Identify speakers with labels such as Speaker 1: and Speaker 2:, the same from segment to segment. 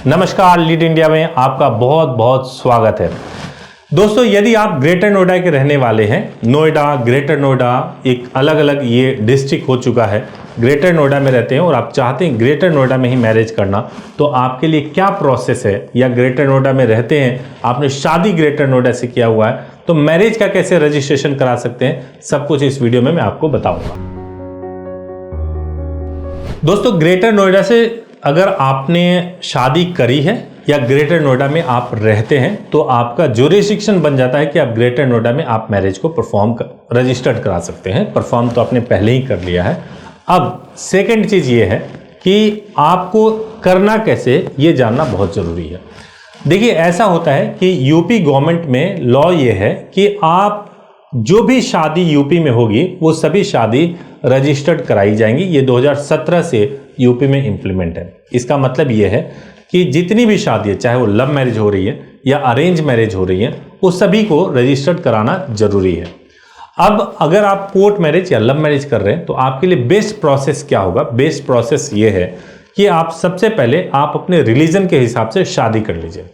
Speaker 1: नमस्कार, lead India में आपका बहुत बहुत स्वागत है। दोस्तों, यदि आप ग्रेटर नोएडा के रहने वाले हैं, नोएडा, ग्रेटर नोएडा एक अलग अलग ये डिस्ट्रिक्ट हो चुका है, ग्रेटर नोएडा में रहते हैं और आप चाहते हैं ग्रेटर नोएडा में ही मैरिज करना, तो आपके लिए क्या प्रोसेस है, या ग्रेटर नोएडा में रहते हैं, आपने शादी ग्रेटर नोएडा से किया हुआ है, तो मैरिज का कैसे रजिस्ट्रेशन करा सकते हैं, सब कुछ इस वीडियो में मैं आपको बताऊंगा। दोस्तों, ग्रेटर नोएडा से अगर आपने शादी करी है या ग्रेटर नोएडा में आप रहते हैं, तो आपका ज्यूरिसडिक्शन बन जाता है कि आप ग्रेटर नोएडा में आप मैरिज को रजिस्टर्ड करा सकते हैं। परफॉर्म तो आपने पहले ही कर लिया है। अब सेकंड चीज़ ये है कि आपको करना कैसे, ये जानना बहुत ज़रूरी है। देखिए, ऐसा होता है कि यूपी गवर्नमेंट में लॉ ये है कि आप जो भी शादी यूपी में होगी वो सभी शादी रजिस्टर्ड कराई जाएंगी। ये 2017 से यूपी में इंप्लीमेंट है। इसका मतलब ये है कि जितनी भी शादी है, चाहे वो लव मैरिज हो रही है या अरेंज मैरिज हो रही है, वो सभी को रजिस्टर्ड कराना जरूरी है। अब अगर आप कोर्ट मैरिज या लव मैरिज कर रहे हैं, तो आपके लिए बेस्ट प्रोसेस क्या होगा? बेस्ट प्रोसेस ये है कि आप सबसे पहले आप अपने रिलीजन के हिसाब से शादी कर लीजिए।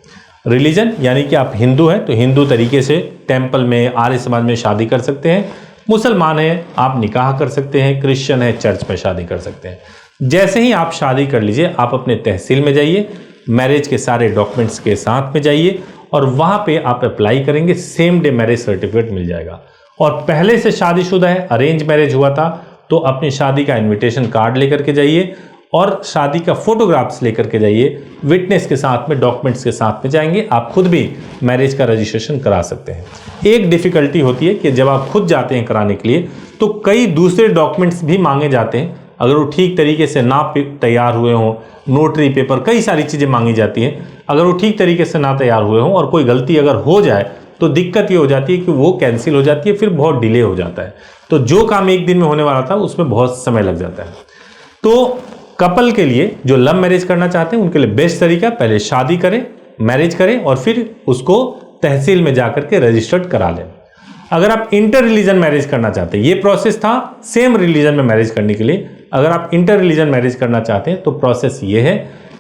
Speaker 1: रिलीजन यानी कि आप हिंदू हैं तो हिंदू तरीके से टेम्पल में, आर्य समाज में शादी कर सकते हैं। मुसलमान हैं, आप निकाह कर सकते हैं। क्रिश्चियन है, चर्च में शादी कर सकते हैं। जैसे ही आप शादी कर लीजिए, आप अपने तहसील में जाइए, मैरिज के सारे डॉक्यूमेंट्स के साथ में जाइए और वहाँ पे आप अप्लाई करेंगे, सेम डे मैरिज सर्टिफिकेट मिल जाएगा। और पहले से शादीशुदा है, अरेंज मैरिज हुआ था, तो अपनी शादी का इन्विटेशन कार्ड लेकर के जाइए और शादी का फोटोग्राफ्स लेकर के जाइए। विटनेस के साथ में, डॉक्यूमेंट्स के साथ में जाएंगे, आप खुद भी मैरिज का रजिस्ट्रेशन करा सकते हैं। एक डिफिकल्टी होती है कि जब आप खुद जाते हैं कराने के लिए, तो कई दूसरे डॉक्यूमेंट्स भी मांगे जाते हैं। अगर वो ठीक तरीके से ना तैयार हुए हों, नोटरी पेपर, कई सारी चीज़ें मांगी जाती हैं। अगर वो ठीक तरीके से ना तैयार हुए हों और कोई गलती अगर हो जाए, तो दिक्कत ये हो जाती है कि वो कैंसिल हो जाती है, फिर बहुत डिले हो जाता है। तो जो काम एक दिन में होने वाला था, उसमें बहुत समय लग जाता है। तो कपल के लिए जो लव मैरिज करना चाहते हैं, उनके लिए बेस्ट तरीका, पहले शादी करें, मैरिज करें और फिर उसको तहसील में जाकर के रजिस्टर्ड करा लें। अगर आप इंटर रिलीजन मैरिज करना चाहते हैं, ये प्रोसेस था सेम रिलीजन में मैरिज करने के लिए। अगर आप इंटर रिलीजन मैरिज करना चाहते हैं, तो प्रोसेस ये है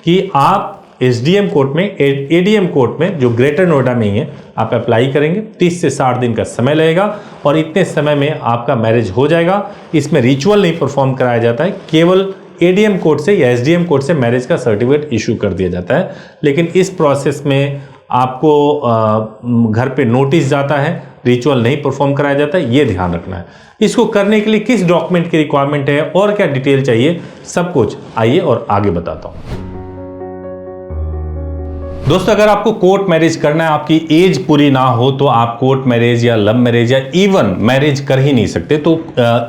Speaker 1: कि आप एसडीएम कोर्ट में, एडीएम कोर्ट में, जो ग्रेटर नोएडा में ही है, आप अप्लाई करेंगे। 30 से 60 दिन का समय लगेगा और इतने समय में आपका मैरिज हो जाएगा। इसमें रिचुअल नहीं परफॉर्म कराया जाता है, केवल एडीएम कोर्ट से या एसडीएम कोर्ट से मैरिज का सर्टिफिकेट इशू कर दिया जाता है। लेकिन इस प्रोसेस में आपको घर पे नोटिस जाता है, रिचुअल नहीं परफॉर्म कराया जाता है, ये ध्यान रखना है। इसको करने के लिए किस डॉक्यूमेंट की रिक्वायरमेंट है और क्या डिटेल चाहिए, सब कुछ आइए और आगे बताता हूं। दोस्तों, अगर आपको कोर्ट मैरिज करना है, आपकी एज पूरी ना हो, तो आप कोर्ट मैरिज या लव मैरिज या इवन मैरिज कर ही नहीं सकते। तो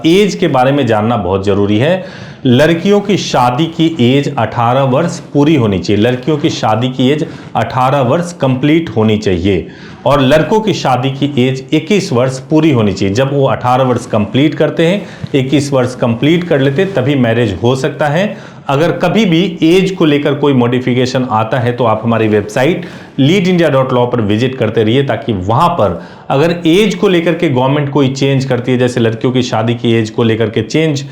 Speaker 1: एज के बारे में जानना बहुत जरूरी है। लड़कियों की शादी की एज 18 वर्ष पूरी होनी चाहिए। लड़कियों की शादी की एज 18 वर्ष कंप्लीट होनी चाहिए और लड़कों की शादी की एज 21 वर्ष पूरी होनी चाहिए। जब वो 18 वर्ष कंप्लीट करते हैं, 21 वर्ष कंप्लीट कर लेते, तभी मैरिज हो सकता है। अगर कभी भी एज को लेकर कोई मॉडिफिकेशन आता है, तो आप हमारी वेबसाइट leadindia.law पर विजिट करते रहिए, ताकि वहां पर अगर एज को लेकर के गवर्नमेंट कोई चेंज करती है, जैसे लड़कियों की शादी की एज को लेकर के चेंज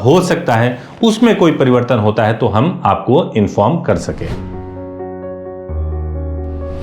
Speaker 1: हो सकता है, उसमें कोई परिवर्तन होता है, तो हम आपको इन्फॉर्म कर सके।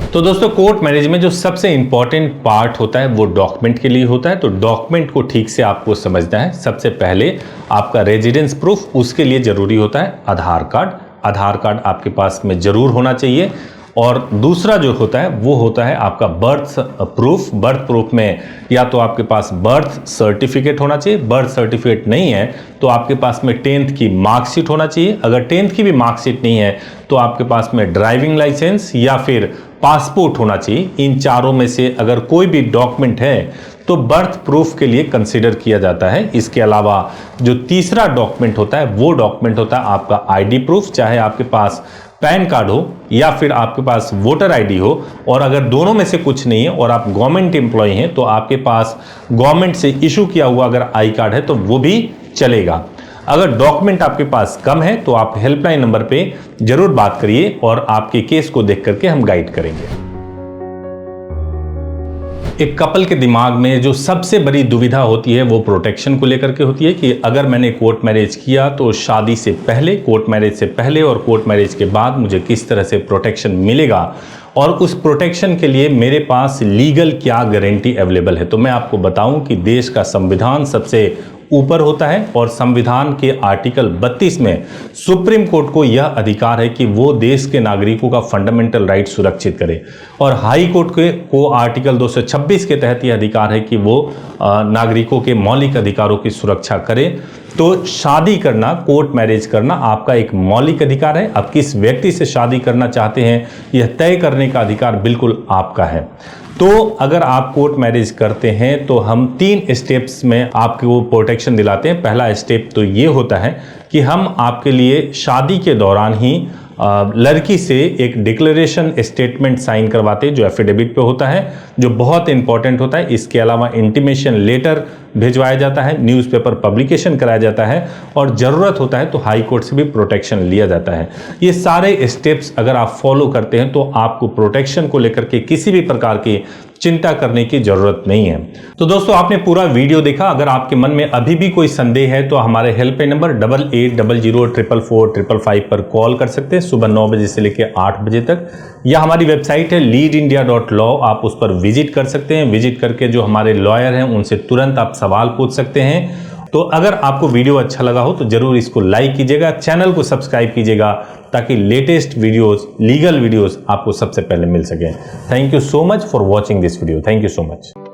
Speaker 1: तो दोस्तों, कोर्ट मैरिज में जो सबसे इंपॉर्टेंट पार्ट होता है वो डॉक्यूमेंट के लिए होता है। तो डॉक्यूमेंट को ठीक से आपको समझना है। सबसे पहले आपका रेजिडेंस प्रूफ, उसके लिए जरूरी होता है आधार कार्ड। आधार कार्ड आपके पास में जरूर होना चाहिए। और दूसरा जो होता है वो होता है आपका बर्थ प्रूफ। बर्थ प्रूफ में या तो आपके पास बर्थ सर्टिफिकेट होना चाहिए, बर्थ सर्टिफिकेट नहीं है तो आपके पास में 10th की मार्कशीट होना चाहिए। अगर 10th की भी मार्कशीट नहीं है तो आपके पास में ड्राइविंग लाइसेंस या फिर पासपोर्ट होना चाहिए। इन चारों में से अगर कोई भी डॉक्यूमेंट है तो बर्थ प्रूफ के लिए कंसीडर किया जाता है। इसके अलावा जो तीसरा डॉक्यूमेंट होता है वो डॉक्यूमेंट होता है आपका आईडी प्रूफ, चाहे आपके पास पैन कार्ड हो या फिर आपके पास वोटर आईडी हो। और अगर दोनों में से कुछ नहीं है और आप गवर्नमेंट एम्प्लॉय हैं, तो आपके पास गवर्नमेंट से इशू किया हुआ अगर आई कार्ड है तो वो भी चलेगा। अगर डॉक्यूमेंट आपके पास कम है तो आप हेल्पलाइन नंबर पे जरूर बात करिए और आपके केस को देख करके हम गाइड करेंगे। एक कपल के दिमाग में जो सबसे बड़ी दुविधा होती है वो प्रोटेक्शन को लेकर के होती है कि अगर मैंने कोर्ट मैरिज किया तो शादी से पहले, कोर्ट मैरिज से पहले और कोर्ट मैरिज के बाद मुझे किस तरह से प्रोटेक्शन मिलेगा और उस प्रोटेक्शन के लिए मेरे पास लीगल क्या गारंटी अवेलेबल है। तो मैं आपको बताऊं कि देश का संविधान सबसे ऊपर होता है और संविधान के आर्टिकल 32 में सुप्रीम कोर्ट को यह अधिकार है कि वो देश के नागरिकों का फंडामेंटल राइट सुरक्षित करे और हाई कोर्ट को आर्टिकल 226 के तहत यह अधिकार है कि वो नागरिकों के मौलिक अधिकारों की सुरक्षा करे। तो शादी करना, कोर्ट मैरिज करना आपका एक मौलिक अधिकार है। आप किस व्यक्ति से शादी करना चाहते हैं यह तय करने का अधिकार बिल्कुल आपका है। तो अगर आप कोर्ट मैरिज करते हैं तो हम 3 स्टेप्स में आपको प्रोटेक्शन दिलाते हैं। पहला स्टेप तो ये होता है कि हम आपके लिए शादी के दौरान ही लड़की से एक डिक्लेरेशन स्टेटमेंट साइन करवाते हैं जो एफिडेविट पे होता है, जो बहुत इंपॉर्टेंट होता है। इसके अलावा इंटीमेशन लेटर भिजवाया जाता है, न्यूज़पेपर पब्लिकेशन कराया जाता है और ज़रूरत होता है तो हाई कोर्ट से भी प्रोटेक्शन लिया जाता है। ये सारे स्टेप्स अगर आप फॉलो करते हैं तो आपको प्रोटेक्शन को लेकर के किसी भी प्रकार की चिंता करने की जरूरत नहीं है। तो दोस्तों आपने पूरा वीडियो देखा। अगर आपके मन में अभी भी कोई संदेह है तो हमारे हेल्पलाइन नंबर 88000455 पर कॉल कर सकते हैं सुबह 9 बजे से लेकर 8 बजे तक, या हमारी वेबसाइट है leadindia.law, आप उस पर विजिट कर सकते हैं। विजिट करके जो हमारे लॉयर हैं उनसे तुरंत आप सवाल पूछ सकते हैं। तो अगर आपको वीडियो अच्छा लगा हो तो जरूर इसको लाइक कीजिएगा, चैनल को सब्सक्राइब कीजिएगा ताकि लेटेस्ट वीडियोस, लीगल वीडियोस आपको सबसे पहले मिल सके। Thank you so much for watching this video. Thank you so much.